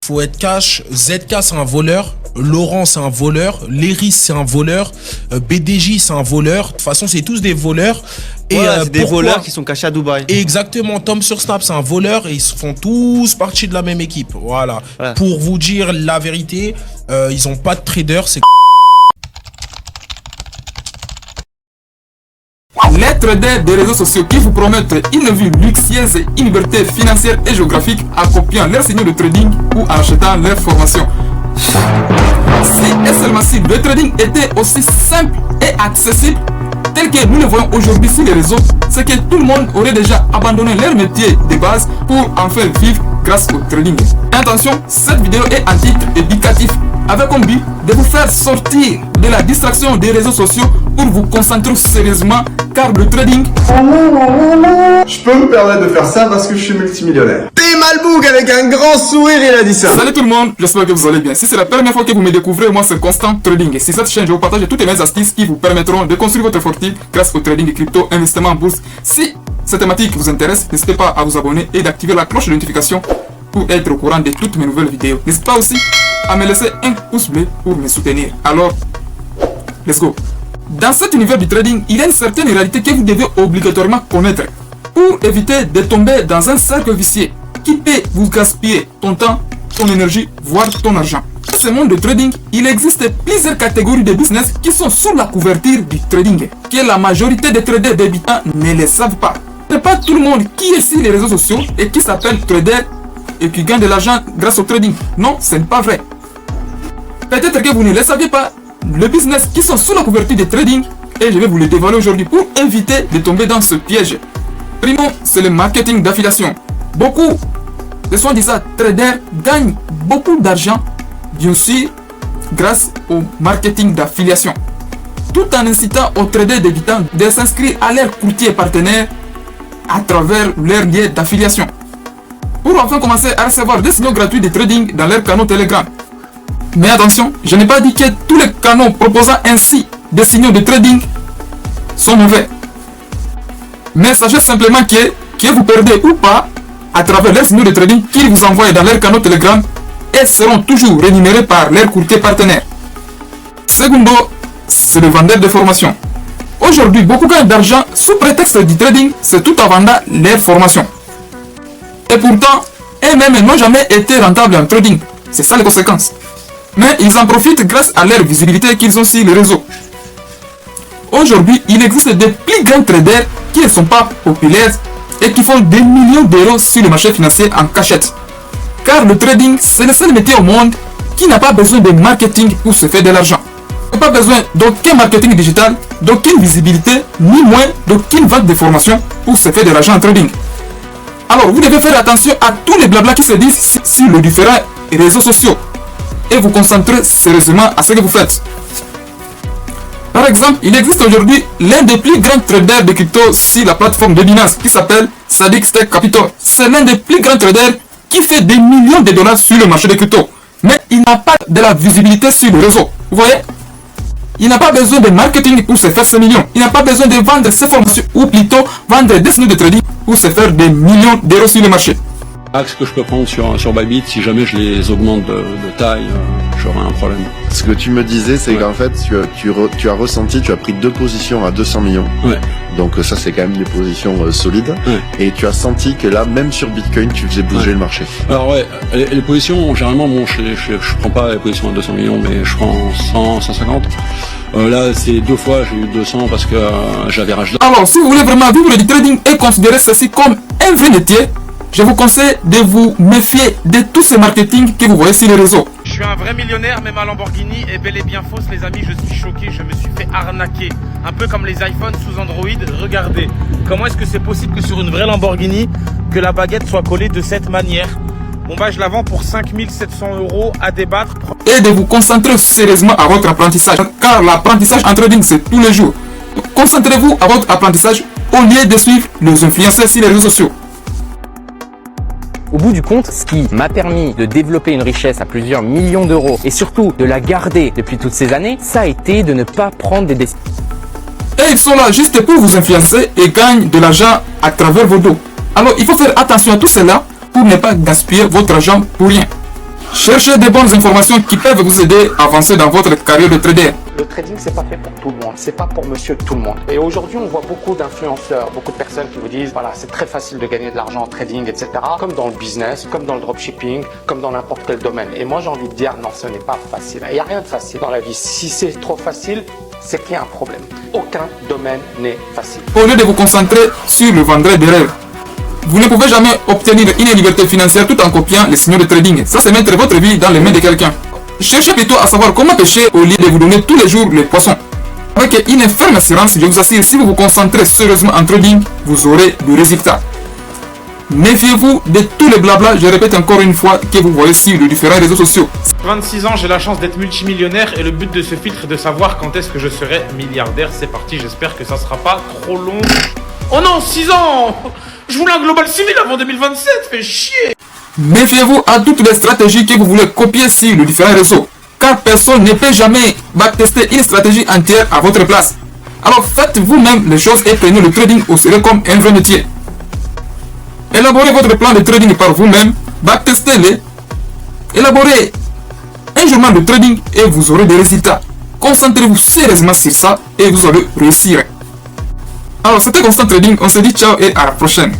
faut être cash. ZK c'est un voleur. Laurent c'est un voleur. Léris c'est un voleur. BDJ c'est un voleur. De toute façon c'est tous des voleurs. Et voilà, c'est des voleurs qui sont cachés à Dubaï. Exactement, Tom sur Snap c'est un voleur et ils font tous partie de la même équipe. Voilà. Pour vous dire la vérité, ils ont pas de trader, c'est... Les traders des réseaux sociaux qui vous promettent une vie luxueuse, une liberté financière et géographique en copiant leurs signaux de trading ou en achetant leurs formations. Si et seulement si le trading était aussi simple et accessible tel que nous le voyons aujourd'hui sur les réseaux, c'est que tout le monde aurait déjà abandonné leur métier de base pour en faire vivre grâce au trading. Attention, cette vidéo est un titre éducatif avec comme but de vous faire sortir de la distraction des réseaux sociaux pour vous concentrer sérieusement car le trading... Je peux me permettre de faire ça parce que je suis multimillionnaire. P. Malbouk avec un grand sourire, il a dit ça. Salut tout le monde, j'espère que vous allez bien. Si c'est la première fois que vous me découvrez, moi c'est Constant Trading. Et sur cette chaîne, je vous partage toutes mes astuces qui vous permettront de construire votre fortune grâce au trading et crypto, investissement en bourse. Si cette thématique vous intéresse, n'hésitez pas à vous abonner et d'activer la cloche de notification pour être au courant de toutes mes nouvelles vidéos. N'hésitez pas aussi à me laisser un pouce bleu pour me soutenir. Alors, let's go. Dans cet univers du trading, il y a une certaine réalité que vous devez obligatoirement connaître pour éviter de tomber dans un cercle vicieux qui peut vous gaspiller ton temps, ton énergie, voire ton argent. Dans ce monde de trading, il existe plusieurs catégories de business qui sont sous la couverture du trading, que la majorité des traders débutants ne le savent pas. Ce n'est pas tout le monde qui est sur les réseaux sociaux et qui s'appelle trader et qui gagne de l'argent grâce au trading. Non, ce n'est pas vrai. Peut-être que vous ne le saviez pas, le business qui sont sous la couverture de trading, et je vais vous le dévoiler aujourd'hui pour éviter de tomber dans ce piège. Primo, c'est le marketing d'affiliation. Beaucoup de soi-disant traders gagnent beaucoup d'argent, bien sûr, grâce au marketing d'affiliation. Tout en incitant aux traders débutants de s'inscrire à leur courtier partenaire à travers leur lien d'affiliation. Pour enfin commencer à recevoir des signaux gratuits de trading dans leur canal Telegram. Mais attention, je n'ai pas dit que tous les canaux proposant ainsi des signaux de trading sont mauvais. Mais sachez simplement que vous perdez ou pas à travers les signaux de trading qu'ils vous envoient dans leur canal Telegram et seront toujours rémunérés par leur courtier partenaire. Secondo, c'est le vendeur de formation. Aujourd'hui, beaucoup gagnent d'argent sous prétexte du trading, c'est tout en vendant leur formation. Et pourtant, eux-mêmes n'ont jamais été rentables en trading. C'est ça les conséquences. Mais ils en profitent grâce à leur visibilité qu'ils ont sur les réseaux. Aujourd'hui, il existe des plus grands traders qui ne sont pas populaires et qui font des millions d'euros sur le marché financier en cachette. Car le trading, c'est le seul métier au monde qui n'a pas besoin de marketing pour se faire de l'argent. Il n'a pas besoin d'aucun marketing digital, d'aucune visibilité, ni moins d'aucune vente de formation pour se faire de l'argent en trading. Alors, vous devez faire attention à tous les blabla qui se disent sur les différents réseaux sociaux et vous concentrer sérieusement à ce que vous faites. Par exemple, il existe aujourd'hui l'un des plus grands traders de crypto sur la plateforme de Binance qui s'appelle Sadiq Stake Capital. C'est l'un des plus grands traders qui fait des millions de dollars sur le marché des crypto. Mais il n'a pas de la visibilité sur le réseau. Vous voyez? Il n'a pas besoin de marketing pour se faire ses millions. Il n'a pas besoin de vendre ses formations ou plutôt vendre des signaux de trading pour se faire des millions d'euros sur le marché. Axe que je peux prendre sur Bybit, si jamais je les augmente de taille, j'aurai un problème. Ce que tu me disais, c'est qu'en fait, tu as ressenti, tu as pris 2 positions à 200 millions. Ouais. Donc ça, c'est quand même des positions solides. Ouais. Et tu as senti que là, même sur Bitcoin, tu faisais bouger le marché. Alors ouais, les positions, généralement, bon, je prends pas les positions à 200 millions, mais je prends 100, 150. Là, c'est 2 fois, j'ai eu 200 parce que j'avais rage. Alors, si vous voulez vraiment vivre du trading et considérer ceci comme un vrai métier, je vous conseille de vous méfier de tous ces marketing que vous voyez sur les réseaux. Je suis un vrai millionnaire, mais ma Lamborghini est bel et bien fausse, les amis. Je suis choqué, je me suis fait arnaquer. Un peu comme les iPhones sous Android. Regardez, comment est-ce que c'est possible que sur une vraie Lamborghini, que la baguette soit collée de cette manière? Bon bah je la vends pour 5 700 € à débattre. Et de vous concentrer sérieusement à votre apprentissage. Car l'apprentissage en trading, c'est tous les jours. Concentrez-vous à votre apprentissage au lieu de suivre les influenceurs sur les réseaux sociaux. Au bout du compte, ce qui m'a permis de développer une richesse à plusieurs millions d'euros et surtout de la garder depuis toutes ces années, ça a été de ne pas prendre des décisions. Et ils sont là juste pour vous influencer et gagnent de l'argent à travers vos dos. Alors il faut faire attention à tout cela pour ne pas gaspiller votre argent pour rien. Cherchez des bonnes informations qui peuvent vous aider à avancer dans votre carrière de trader. Le trading, c'est pas fait pour tout le monde, c'est pas pour monsieur tout le monde. Et aujourd'hui, on voit beaucoup d'influenceurs, beaucoup de personnes qui vous disent, voilà, c'est très facile de gagner de l'argent en trading, etc. Comme dans le business, comme dans le dropshipping, comme dans n'importe quel domaine. Et moi, j'ai envie de dire, non, ce n'est pas facile. Il n'y a rien de facile dans la vie. Si c'est trop facile, c'est qu'il y a un problème. Aucun domaine n'est facile. Au lieu de vous concentrer sur le vendeur de rêve, vous ne pouvez jamais obtenir une liberté financière tout en copiant les signaux de trading. Ça, c'est mettre votre vie dans les mains de quelqu'un. Cherchez plutôt à savoir comment pêcher au lieu de vous donner tous les jours les poissons. Avec une ferme assurance, je vous assure, si vous vous concentrez sérieusement en trading, vous aurez du résultat. Méfiez-vous de tous les blabla, je répète encore une fois, que vous voyez sur les différents réseaux sociaux. 26 ans, j'ai la chance d'être multimillionnaire et le but de ce filtre est de savoir quand est-ce que je serai milliardaire. C'est parti, j'espère que ça sera pas trop long. Oh non, 6 ans! Je voulais un Global 6000 avant 2027, fait chier! Méfiez-vous à toutes les stratégies que vous voulez copier sur les différents réseaux, car personne ne peut jamais backtester une stratégie entière à votre place. Alors faites vous-même les choses et prenez le trading au sérieux comme un vrai métier. Élaborez votre plan de trading par vous-même, backtestez-les, élaborez un journal de trading et vous aurez des résultats. Concentrez-vous sérieusement sur ça et vous allez réussir. Alors c'était Constant Trading, on se dit ciao et à la prochaine.